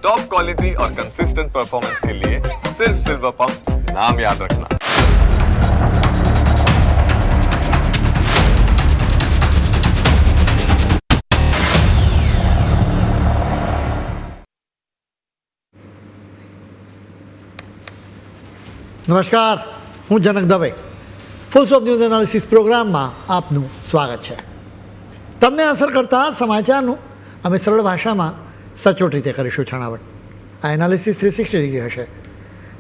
Top quality और consistent performance के लिए सिर्फ सिल्वर पंप नाम याद रखना। નમસ્કાર, હું જનક દવે ફુલ્સ ઓફ ન્યૂઝ એનાલિસિસ પ્રોગ્રામમાં આપનું સ્વાગત છે. તમને અસર કરતા સમાચારનું અમે સરળ ભાષામાં સચોટ રીતે કરીશું છણાવટ. આ એનાલિસિસ 360 ડિગ્રી હશે,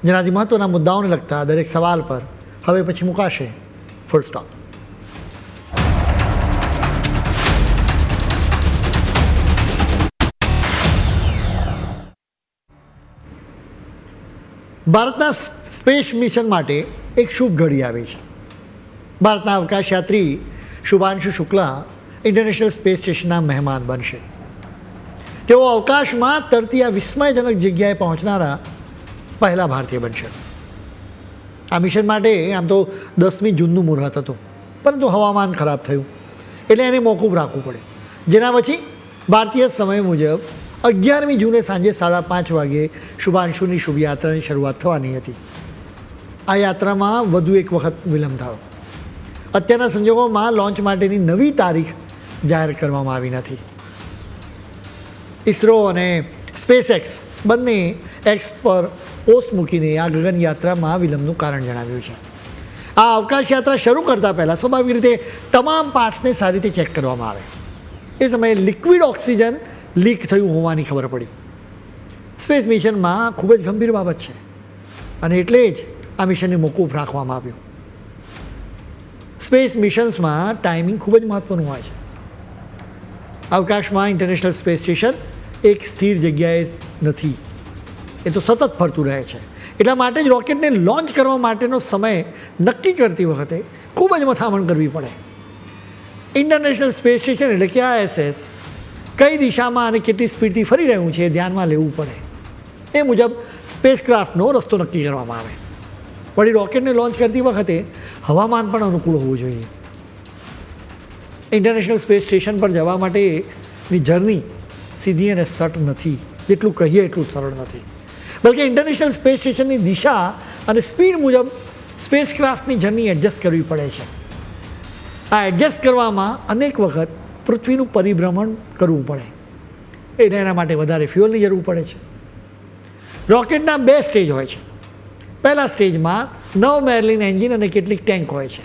જેનાથી મહત્ત્વના મુદ્દાઓને લગતા દરેક સવાલ પર હવે પછી મુકાશે ફૂલ સ્ટોપ. ભારતના સ્પેસ મિશન માટે એક શુભ ઘડી આવી છે. ભારતના અવકાશયાત્રી શુભાંશુ શુક્લા ઇન્ટરનેશનલ સ્પેસ સ્ટેશનના મહેમાન બનશે. તેઓ અવકાશમાં તરતી આ વિસ્મયજનક જગ્યાએ પહોંચનારા પહેલા ભારતીય બનશે. આ મિશન માટે આમ તો 10મી જૂનનું મુહૂર્ત હતું, પરંતુ હવામાન ખરાબ થયું એટલે એને મોકૂફ રાખવું પડે, જેના પછી ભારતીય સમય મુજબ 11મી જૂને સાંજે 5:30 વાગે શુભાંશુની શુભ યાત્રાની શરૂઆત થવાની હતી. આ યાત્રામાં વધુ એક વખત વિલંબ થયો. અત્યારના સંજોગોમાં લોન્ચ માટેની નવી તારીખ જાહેર કરવામાં આવી નથી. ઇસરો અને સ્પેસએક્સ બંને એક્સ પર પોસ્ટ મૂકીને આ ગગનયાત્રામાં વિલંબનું કારણ જણાવ્યું છે. આ અવકાશ યાત્રા શરૂ કરતાં પહેલાં સ્વાભાવિક રીતે તમામ પાર્ટ્સને સારી રીતે ચેક કરવામાં આવે. એ સમયે લિક્વિડ ઓક્સિજન લીક થયું હોવાની ખબર પડી. સ્પેસ મિશનમાં ખૂબ જ ગંભીર બાબત છે અને એટલે જ આ મિશનને મોકૂફ રાખવામાં આવ્યું. સ્પેસ મિશન્સમાં ટાઈમિંગ ખૂબ જ મહત્ત્વનું હોય છે. અવકાશમાં ઇન્ટરનેશનલ સ્પેસ સ્ટેશન એક સ્થિર જગ્યાએ નથી, એ તો સતત ફરતું રહે છે. એટલા માટે જ રોકેટને લોન્ચ કરવા માટેનો સમય નક્કી કરતી વખતે ખૂબ જ મથામણ કરવી પડે. ઇન્ટરનેશનલ સ્પેસ સ્ટેશન એટલે કે ISS કઈ દિશામાં અને કેટલી સ્પીડથી ફરી રહ્યું છે એ ધ્યાનમાં લેવું પડે. એ મુજબ સ્પેસક્રાફ્ટનો રસ્તો નક્કી કરવામાં આવે. વળી રોકેટને લોન્ચ કરતી વખતે હવામાન પણ અનુકૂળ હોવું જોઈએ. ઇન્ટરનેશનલ સ્પેસ સ્ટેશન પર જવા માટેની જર્ની સીધી અને સટ નથી, જેટલું કહીએ એટલું સરળ નથી. બલકે ઇન્ટરનેશનલ સ્પેસ સ્ટેશનની દિશા અને સ્પીડ મુજબ સ્પેસક્રાફ્ટની જર્ની એડજસ્ટ કરવી પડે છે. આ એડજસ્ટ કરવામાં અનેક વખત પૃથ્વીનું પરિભ્રમણ કરવું પડે, એટલે એના માટે વધારે ફ્યુઅલની જરૂર પડે છે. રોકેટના 2 સ્ટેજ હોય છે. પહેલા સ્ટેજમાં 9 મેર્લિન એન્જિન અને કેટલીક ટેન્ક હોય છે.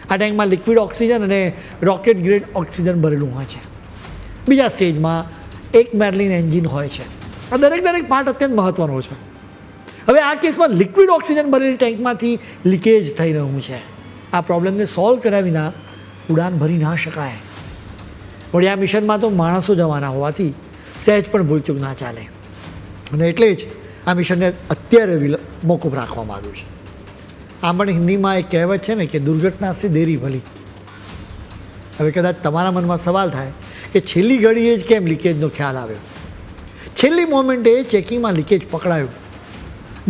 આ ટેન્કમાં લિક્વિડ ઓક્સિજન અને રોકેટ ગ્રેડ ઓક્સિજન ભરેલું હોય છે. બીજા સ્ટેજમાં 1 મેર્લિન એન્જિન હોય છે. આ દરેક પાર્ટ અત્યંત મહત્ત્વનો છે. હવે આ કેસમાં લિક્વિડ ઓક્સિજન ભરેલી ટેન્કમાંથી લીકેજ થઈ રહ્યું છે. આ પ્રોબ્લેમને સોલ્વ કર્યા વિના ઉડાન ભરી ના શકાય. વળી આ મિશનમાં તો માણસો જવાના હોવાથી સહેજ પણ ભૂલચૂક ના ચાલે, અને એટલે જ આ મિશનને અત્યારે મોકૂફ રાખવામાં આવ્યું છે. આમ પણ હિન્દીમાં એક કહેવત છે ને કે દુર્ઘટના સે દેરી ભલી. હવે કદાચ તમારા મનમાં સવાલ થાય કે છેલ્લી ઘડીએ જ કેમ લીકેજનો ખ્યાલ આવ્યો. છેલ્લી મોમેન્ટે ચેકિંગમાં લીકેજ પકડાયું.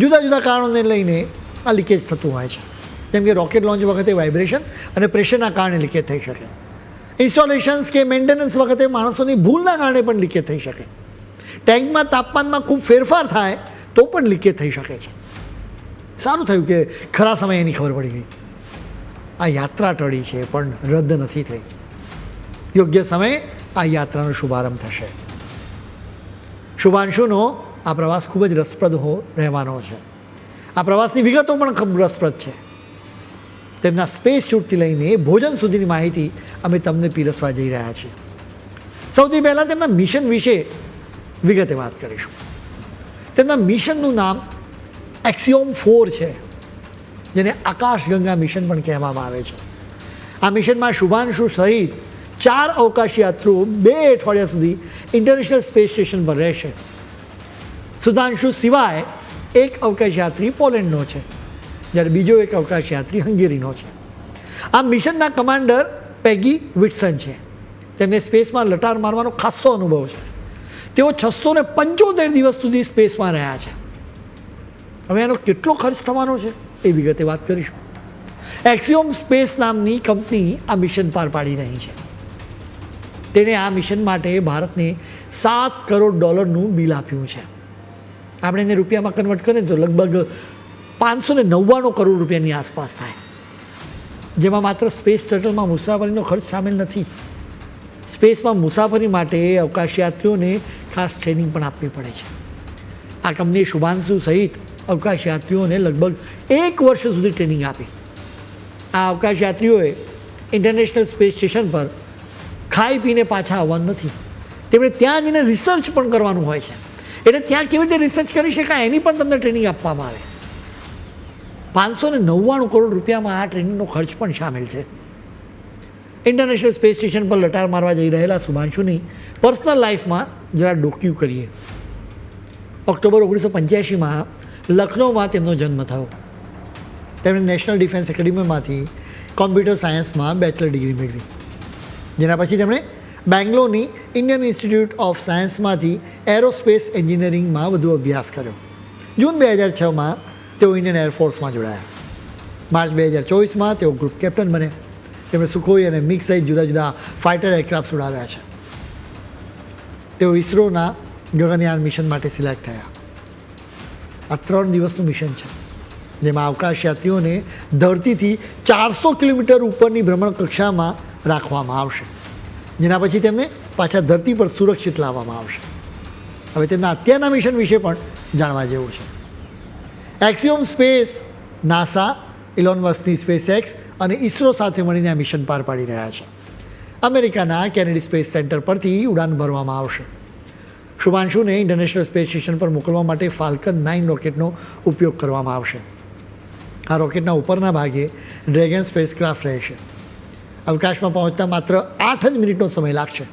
જુદા જુદા કારણોને લઈને આ લીકેજ થતું હોય છે. જેમ કે રોકેટ લોન્ચ વખતે વાઇબ્રેશન અને પ્રેશરના કારણે લીકેજ થઈ શકે. ઇન્સ્ટોલેશન્સ કે મેન્ટેનન્સ વખતે માણસોની ભૂલના કારણે પણ લીકેજ થઈ શકે. ટેન્કમાં તાપમાનમાં ખૂબ ફેરફાર થાય તો પણ લીકેજ થઈ શકે છે. સારું થયું કે ખરા સમયે એની ખબર પડી ગઈ. આ યાત્રા ટળી છે પણ રદ નથી થઈ. યોગ્ય સમયે આ યાત્રાનો શુભારંભ થશે. શુભાંશુનો આ પ્રવાસ ખૂબ જ રસપ્રદ રહેવાનો છે. આ પ્રવાસની વિગતો પણ ખૂબ રસપ્રદ છે. તેમના સ્પેસ શૂટથી લઈને ભોજન સુધીની માહિતી અમે તમને પીરસવા જઈ રહ્યા છીએ. સૌથી પહેલાં તેમના મિશન વિશે વિગતે વાત કરીશું. તેમના મિશનનું નામ એક્સિયોમ 4 છે, જેને આકાશગંગા મિશન પણ કહેવામાં આવે છે. આ મિશનમાં શુભાંશુ સહિત 4 અવકાશયાત્રીઓ 2 અઠવાડિયા સુધી ઇન્ટરનેશનલ સ્પેસ સ્ટેશન પર રહેશે. સુધાંશુ સિવાય એક અવકાશયાત્રી પોલેન્ડનો છે, જ્યારે બીજો એક અવકાશયાત્રી હંગેરીનો છે. આ મિશનના કમાન્ડર પેગી વિટસન છે. તેમને સ્પેસમાં લટાર મારવાનો ખાસો અનુભવ છે. તેઓ 675 દિવસ સુધી સ્પેસમાં રહ્યા છે. હવે એનો કેટલો ખર્ચ થવાનો છે એ વિગતે વાત કરીશું. એક્સિયોમ સ્પેસ નામની કંપની આ મિશન પાર પાડી રહી છે. તેણે આ મિશન માટે ભારતને $7 કરોડ બિલ આપ્યું છે. આપણે એને રૂપિયામાં કન્વર્ટ કરીએ તો લગભગ 599 કરોડ રૂપિયાની આસપાસ થાય, જેમાં માત્ર સ્પેસ શટલમાં મુસાફરીનો ખર્ચ સામેલ નથી. સ્પેસમાં મુસાફરી માટે અવકાશયાત્રીઓને ખાસ ટ્રેનિંગ પણ આપવી પડે છે. આ કંપનીએ શુભાંશુ સહિત અવકાશયાત્રીઓને લગભગ 1 વર્ષ સુધી ટ્રેનિંગ આપી. આ અવકાશયાત્રીઓએ ઇન્ટરનેશનલ સ્પેસ સ્ટેશન પર ખાઈ પીને પાછા આવવાનું નથી, તેમણે ત્યાં જઈને રિસર્ચ પણ કરવાનું હોય છે. એટલે ત્યાં કેવી રીતે રિસર્ચ કરી શકાય એની પણ તમને ટ્રેનિંગ આપવામાં આવે. 599 કરોડ રૂપિયામાં આ ટ્રેનિંગનો ખર્ચ પણ સામેલ છે. ઇન્ટરનેશનલ સ્પેસ સ્ટેશન પર લટાર મારવા જઈ રહેલા શુભાંશુની પર્સનલ લાઈફમાં જરા ડોક્યુ કરીએ. ઓક્ટોબર 1985માં લખનૌમાં તેમનો જન્મ થયો. તેમણે નેશનલ ડિફેન્સ એકેડેમીમાંથી કોમ્પ્યુટર સાયન્સમાં બેચલર ડિગ્રી મેળવી, જેના પછી તેમણે બેંગ્લોરની ઇન્ડિયન ઇન્સ્ટિટ્યૂટ ઓફ સાયન્સમાંથી એરોસ્પેસ એન્જિનિયરિંગમાં વધુ અભ્યાસ કર્યો. જૂન 2006માં તેઓ ઇન્ડિયન એરફોર્સમાં જોડાયા. માર્ચ 2024માં તેઓ ગ્રુપ કેપ્ટન બન્યા. તેમણે સુખોઈ અને મિગ સહિત જુદા જુદા ફાઇટર એરક્રાફ્ટ ઉડાવ્યા છે. તેઓ ઇસરોના ગગનયાન મિશન માટે સિલેક્ટ થયા. આ 3 દિવસનું મિશન છે, જેમાં અવકાશયાત્રીઓને ધરતીથી 400 કિલોમીટર ઉપરની ભ્રમણ કક્ષામાં રાખવામાં આવશે, જેના પછી તેમને પાછા ધરતી પર સુરક્ષિત લાવવામાં આવશે. હવે તેમના અત્યારના મિશન વિશે પણ જાણવા જેવું છે. એક્સિયોમ સ્પેસ, નાસા, ઇલોન મસ્કની સ્પેસ એક્સ અને ઇસરો સાથે મળીને આ મિશન પાર પાડી રહ્યા છે. અમેરિકાના કેનેડી સ્પેસ સેન્ટર પરથી ઉડાન ભરવામાં આવશે. શુભાંશુને ઇન્ટરનેશનલ સ્પેસ સ્ટેશન પર મોકલવા માટે ફાલ્કન 9 રોકેટનો ઉપયોગ કરવામાં આવશે. આ રોકેટના ઉપરના ભાગે ડ્રેગન સ્પેસક્રાફ્ટ રહેશે. અવકાશમાં પહોંચતા માત્ર 8 જ મિનિટનો સમય લાગશે.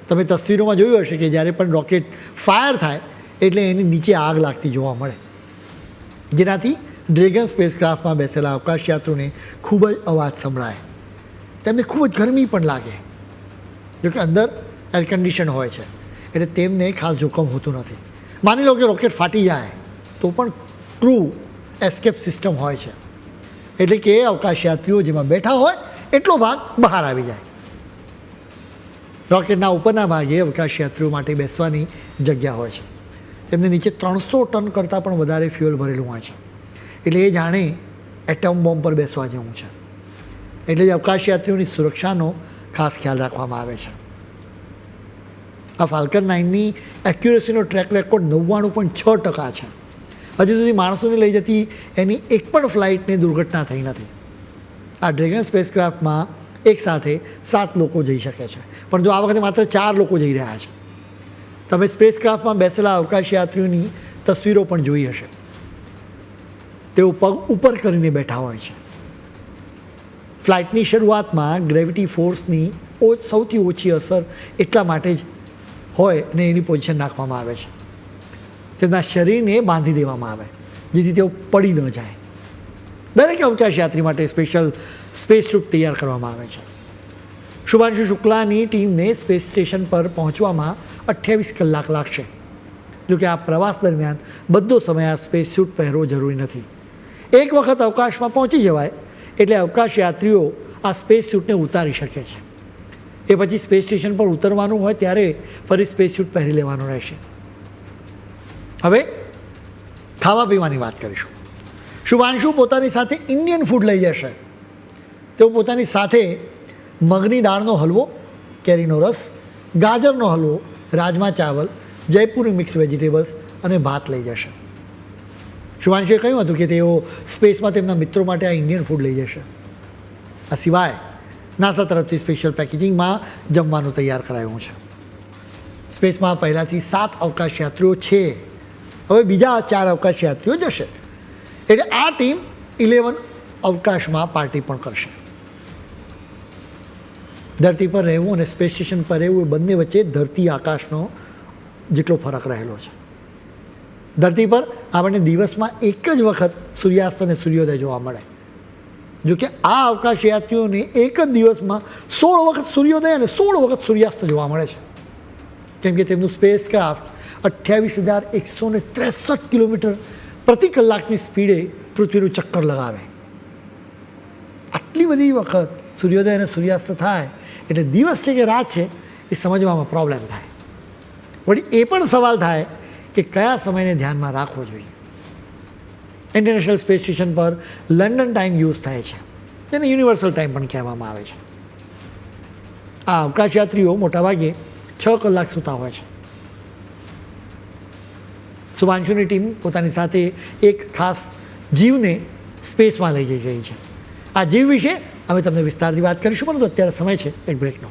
તમે તસવીરોમાં જોયું હશે કે જ્યારે પણ રોકેટ ફાયર થાય એટલે એની નીચે આગ લાગતી જોવા મળે, જેનાથી ડ્રેગન સ્પેસક્રાફ્ટમાં બેસેલા અવકાશયાત્રીઓને ખૂબ જ અવાજ સંભળાય. તેમને ખૂબ જ ગરમી પણ લાગે, જોકે અંદર એર કન્ડિશન હોય છે એટલે તેમને ખાસ જોખમ હોતું નથી. માની લો કે રોકેટ ફાટી જાય તો પણ ક્રૂ એસ્કેપ સિસ્ટમ હોય છે, એટલે કે અવકાશયાત્રીઓ જેમાં બેઠા હોય એટલો ભાગ બહાર આવી જાય. રોકેટના ઉપરના ભાગે અવકાશયાત્રીઓ માટે બેસવાની જગ્યા હોય છે. તેમને નીચે 300 ટન કરતાં પણ વધારે ફ્યુઅલ ભરેલું હોય છે, એટલે એ જાણે એટમ બોમ્બ પર બેસવા જેવું છે. એટલે જ અવકાશયાત્રીઓની સુરક્ષાનો ખાસ ખ્યાલ રાખવામાં આવે છે. આ ફાલ્કન 9ની એક્યુરેસીનો ટ્રેક રેકોર્ડ 99.6% છે. હજી સુધી માણસોને લઈ જતી એની એક પણ ફ્લાઇટને દુર્ઘટના થઈ નથી. આ ડ્રેગન સ્પેસક્રાફ્ટમાં એકસાથે 7 લોકો જઈ શકે છે, પણ જો આ વખતે માત્ર 4 લોકો જઈ રહ્યા છે. તમે સ્પેસક્રાફ્ટમાં બેસેલા અવકાશયાત્રીઓની તસવીરો પણ જોઈ હશે. તેઓ પગ ઉપર કરીને બેઠા હોય છે. ફ્લાઇટની શરૂઆતમાં ગ્રેવિટી ફોર્સની સૌથી ઓછી અસર એટલા માટે જ હોય ને એની પોઝિશન નાખવામાં આવે છે. તેમના શરીરને બાંધી દેવામાં આવે જેથી તેઓ પડી ન જાય. દરેક અવકાશયાત્રી માટે સ્પેશિયલ સ્પેસ સૂટ તૈયાર કરવામાં આવે છે. શુભાંશુ શુક્લાની ટીમને સ્પેસ સ્ટેશન પર પહોંચવામાં 28 કલાક લાગશે. જોકે આ પ્રવાસ દરમિયાન બધો સમય આ સ્પેસ સૂટ પહેરવો જરૂરી નથી. એક વખત અવકાશમાં પહોંચી જવાય એટલે અવકાશયાત્રીઓ આ સ્પેસ સૂટને ઉતારી શકે છે. એ પછી સ્પેસ સ્ટેશન પર ઉતરવાનું હોય ત્યારે ફરી સ્પેસ સૂટ પહેરી લેવાનું રહેશે. હવે ખાવા પીવાની વાત કરીશું. શુભાંશુ પોતાની સાથે ઇન્ડિયન ફૂડ લઈ જશે. તેઓ પોતાની સાથે મગની દાળનો હલવો, કેરીનો રસ, ગાજરનો હલવો, રાજમા ચાવલ, જયપુરી મિક્સ વેજીટેબલ્સ અને ભાત લઈ જશે. શુભાંશુએ કહ્યું હતું કે તેઓ સ્પેસમાં તેમના મિત્રો માટે આ ઇન્ડિયન ફૂડ લઈ જશે. આ સિવાય નાસા તરફથી સ્પેશિયલ પેકેજિંગમાં જમવાનું તૈયાર કરાયું છે. સ્પેસમાં પહેલાંથી 7 અવકાશયાત્રીઓ છે. હવે બીજા 4 અવકાશયાત્રીઓ જશે, એટલે આ ટીમ 11 અવકાશમાં પાર્ટી પણ કરશે. ધરતી પર રહેવું અને સ્પેસ સ્ટેશન પર રહેવું એ બંને વચ્ચે ધરતી આકાશનો જેટલો ફરક રહેલો છે. ધરતી પર આપણને દિવસમાં એક જ વખત સૂર્યાસ્ત અને સૂર્યોદય જોવા મળે, જોકે આ અવકાશયાત્રીઓને એક જ દિવસમાં 16 વખત સૂર્યોદય અને 16 વખત સૂર્યાસ્ત જોવા મળે છે. કેમ કે તેમનું સ્પેસ ક્રાફ્ટ 28,163 કિલોમીટર પ્રતિ કલાકની સ્પીડે પૃથ્વીનું ચક્કર લગાવે. આટલી બધી વખત સૂર્યોદય અને સૂર્યાસ્ત થાય એટલે દિવસ છે કે રાત છે એ સમજવામાં પ્રોબ્લેમ થાય. વળી એ પણ સવાલ થાય કે કયા સમયને ધ્યાનમાં રાખવો જોઈએ. ઇન્ટરનેશનલ સ્પેસ સ્ટેશન પર લંડન ટાઈમ યુઝ થાય છે, જેને યુનિવર્સલ ટાઈમ પણ કહેવામાં આવે છે. આ અવકાશયાત્રીઓ મોટાભાગે 6 કલાક સૂતા હોય છે. શુભાંશુની ટીમ પોતાની સાથે એક ખાસ જીવને સ્પેસમાં લઈ જઈ રહી છે. આ જીવ વિશે અમે તમને વિસ્તારથી વાત કરીશું, પરંતુ અત્યારે સમય છે એક બ્રેકનો.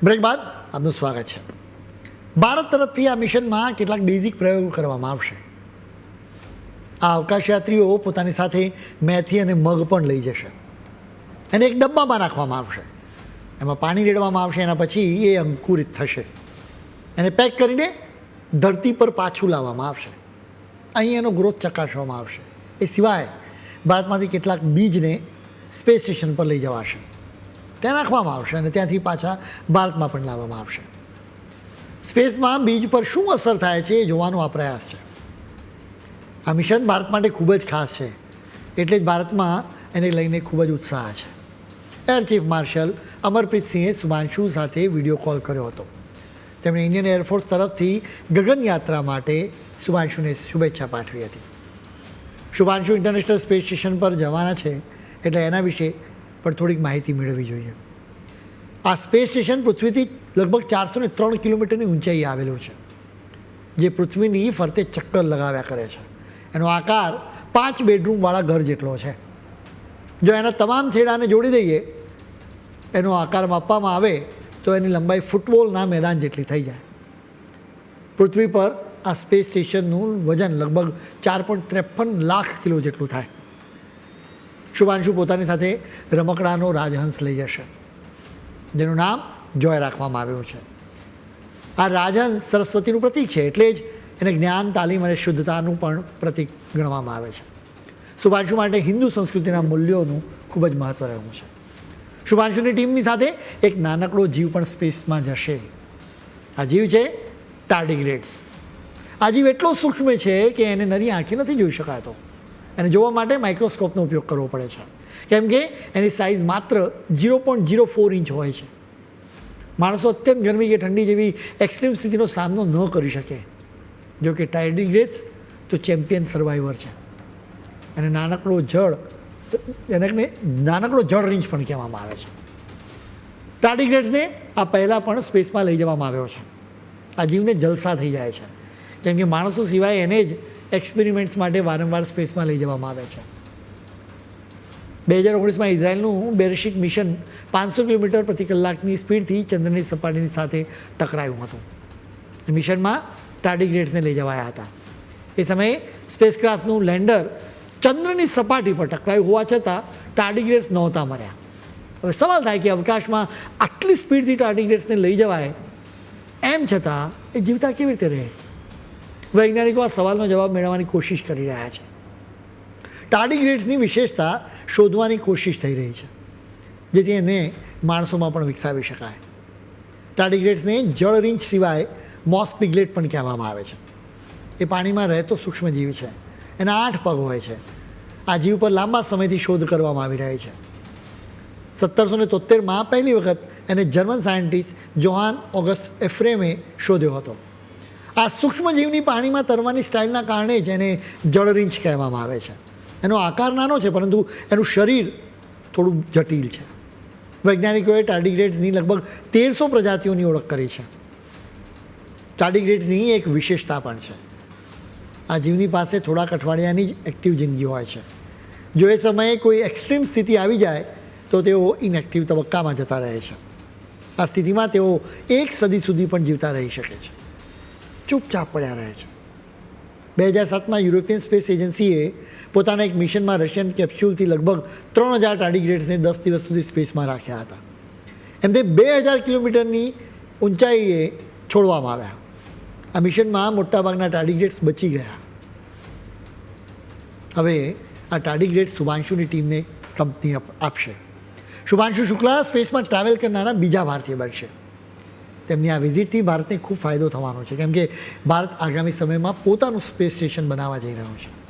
બ્રેક બાદ આપનું સ્વાગત છે. ભારત તરફથી આ મિશનમાં કેટલાક બેઝિક પ્રયોગો કરવામાં આવશે. આ અવકાશયાત્રીઓ પોતાની સાથે મેથી અને મગ પણ લઈ જશે. એને એક ડબ્બામાં રાખવામાં આવશે, એમાં પાણી રેડવામાં આવશે. એના પછી એ અંકુરિત થશે. એને પેક કરીને ધરતી પર પાછું લાવવામાં આવશે. અહીં એનો ગ્રોથ ચકાસવામાં આવશે. એ સિવાય ભારતમાંથી કેટલાક બીજને સ્પેસ સ્ટેશન પર લઈ જવાશે, ત્યાં રાખવામાં આવશે અને ત્યાંથી પાછા ભારતમાં પણ લાવવામાં આવશે. સ્પેસમાં બીજ પર શું અસર થાય છે એ જોવાનો આ પ્રયાસ છે. આ મિશન ભારત માટે ખૂબ જ ખાસ છે, એટલે જ ભારતમાં એને લઈને ખૂબ જ ઉત્સાહ છે. એર ચીફ માર્શલ અમરપ્રીત સિંહે શુભાંશુ સાથે વિડીયો કોલ કર્યો હતો. તેમણે ઇન્ડિયન એરફોર્સ તરફથી ગગનયાત્રા માટે શુભાંશુને શુભેચ્છા પાઠવી હતી. શુભાંશુ ઇન્ટરનેશનલ સ્પેસ સ્ટેશન પર જવાના છે, એટલે એના વિશે પણ થોડીક માહિતી મેળવવી જોઈએ. આ સ્પેસ સ્ટેશન પૃથ્વીથી લગભગ 403 કિલોમીટરની ઊંચાઈએ આવેલું છે, જે પૃથ્વીની ફરતે ચક્કર લગાવ્યા કરે છે. એનો આકાર 5 બેડરૂમવાળા ઘર જેટલો છે. જો એના તમામ છેડાને જોડી દઈએ, એનો આકાર માપવામાં આવે તો એની લંબાઈ ફૂટબોલના મેદાન જેટલી થઈ જાય. પૃથ્વી પર આ સ્પેસ સ્ટેશનનું વજન લગભગ 4.53 લાખ કિલો જેટલું થાય. શુભાંશુ પોતાની સાથે રમકડાનો રાજહંસ લઈ જશે, જેનું નામ જોય રાખવામાં આવ્યું છે. આ રાજહંસ સરસ્વતીનું પ્રતીક છે, એટલે જ એને જ્ઞાન, તાલીમ અને શુદ્ધતાનું પણ પ્રતીક ગણવામાં આવે છે. શુભાંશુ માટે હિન્દુ સંસ્કૃતિના મૂલ્યોનું ખૂબ જ મહત્ત્વ રહ્યું છે. શુભાંશુની ટીમની સાથે એક નાનકડો જીવ પણ સ્પેસમાં જશે. આ જીવ છે ટાર્ડિગ્રેડ્સ. આ જીવ એટલો સૂક્ષ્મ છે કે એને નરી આંખે નથી જોઈ શકાતો. એને જોવા માટે માઇક્રોસ્કોપનો ઉપયોગ કરવો પડે છે, કેમ કે એની સાઇઝ માત્ર 0.04 ઇંચ હોય છે. માણસો અત્યંત ગરમી કે ઠંડી જેવી એક્સ્ટ્રીમ સ્થિતિનો સામનો ન કરી શકે. જો કે ટાર્ડિગ્રેડ્સ તો ચેમ્પિયન સર્વાઈવર છે. અને નાનકડો જળ રીંછ પણ કહેવામાં આવે છે. ટાર્ડિગ્રેડ્સને આ પહેલાં પણ સ્પેસમાં લઈ જવામાં આવ્યો છે. આ જીવને જલસા થઈ જાય છે, કેમ કે માણસો સિવાય એને જ એક્સપેરિમેન્ટ્સ માટે વારંવાર સ્પેસમાં લઈ જવામાં આવે છે. 2019માં ઇઝરાયલનું બેરેશિટ મિશન 500 કિલોમીટર પ્રતિ કલાકની સ્પીડથી ચંદ્રની સપાટીની સાથે ટકરાયું હતું. મિશનમાં ટાર્ડિગ્રેડ્સને લઈ જવાયા હતા. એ સમયે સ્પેસક્રાફ્ટનું લેન્ડર ચંદ્રની સપાટી પર ટકરાયું હોવા છતાં ટાર્ડિગ્રેડ્સ નહોતા મર્યા. હવે સવાલ થાય કે અવકાશમાં આટલી સ્પીડથી ટાર્ડિગ્રેડ્સને લઈ જવાય, એમ છતાં એ જીવતા કેવી રીતે રહે? વૈજ્ઞાનિકો આ સવાલનો જવાબ મેળવવાની કોશિશ કરી રહ્યા છે. ટાર્ડિગ્રેડ્સની વિશેષતા શોધવાની કોશિશ થઈ રહી છે, જેથી એને માણસોમાં પણ વિકસાવી શકાય. ટાર્ડિગ્રેડ્સને જળ રીંછ સિવાય મોસ પિગલેટ પણ કહેવામાં આવે છે. એ પાણીમાં રહેતો સૂક્ષ્મજીવ છે. એના 8 પગ હોય છે. આ જીવ પર લાંબા સમયથી શોધ કરવામાં આવી રહી છે. 1773માં પહેલી વખત એને જર્મન સાયન્ટિસ્ટ જોહાન ઓગસ્ટ એફ્રેમે શોધ્યો હતો. આ સૂક્ષ્મજીવની પાણીમાં તરવાની સ્ટાઇલના કારણે જ એને જળરીંછ કહેવામાં આવે છે. એનો આકાર નાનો છે, પરંતુ એનું શરીર થોડું જટિલ છે. વૈજ્ઞાનિકોએ ટાર્ડિગ્રેડ્સની લગભગ 1300 પ્રજાતિઓની ઓળખ કરી છે. ટાર્ડિગ્રેડ્સની એક વિશેષતા પણ છે. આ જીવની પાસે થોડાક અઠવાડિયાની જ એક્ટિવ જિંદગી હોય છે. જો એ સમયે કોઈ એક્સ્ટ્રીમ સ્થિતિ આવી જાય તો તેઓ ઇનએક્ટિવ તબક્કામાં જતા રહે છે. આ સ્થિતિમાં તેઓ 1 સદી સુધી પણ જીવતા રહી શકે છે, ચૂપચાપ પડ્યા રહે છે. 2007માં યુરોપિયન સ્પેસ એજન્સીએ પોતાના એક મિશનમાં રશિયન કેપ્સ્યુલથી લગભગ 3000 ટાર્ડિગ્રેડ્સને 10 દિવસ સુધી સ્પેસમાં રાખ્યા હતા. એમને 2000 કિલોમીટરની ઊંચાઈએ છોડવામાં આવ્યા. આ મિશનમાં મોટાભાગના ટાર્ડિગ્રેડ્સ બચી ગયા. હવે આ ટાર્ડિગ્રેડ્સ શુભાંશુની ટીમને કંપની આપશે. શુભાંશુ શુક્લા સ્પેસમાં ટ્રાવેલ કરનારા બીજા ભારતીય બનશે. તેમની આ વિઝિટથી ભારતને ખૂબ ફાયદો થવાનો છે કેમ કે ભારત આગામી સમયમાં પોતાનું સ્પેસ સ્ટેશન બનાવવા જઈ રહ્યું છે.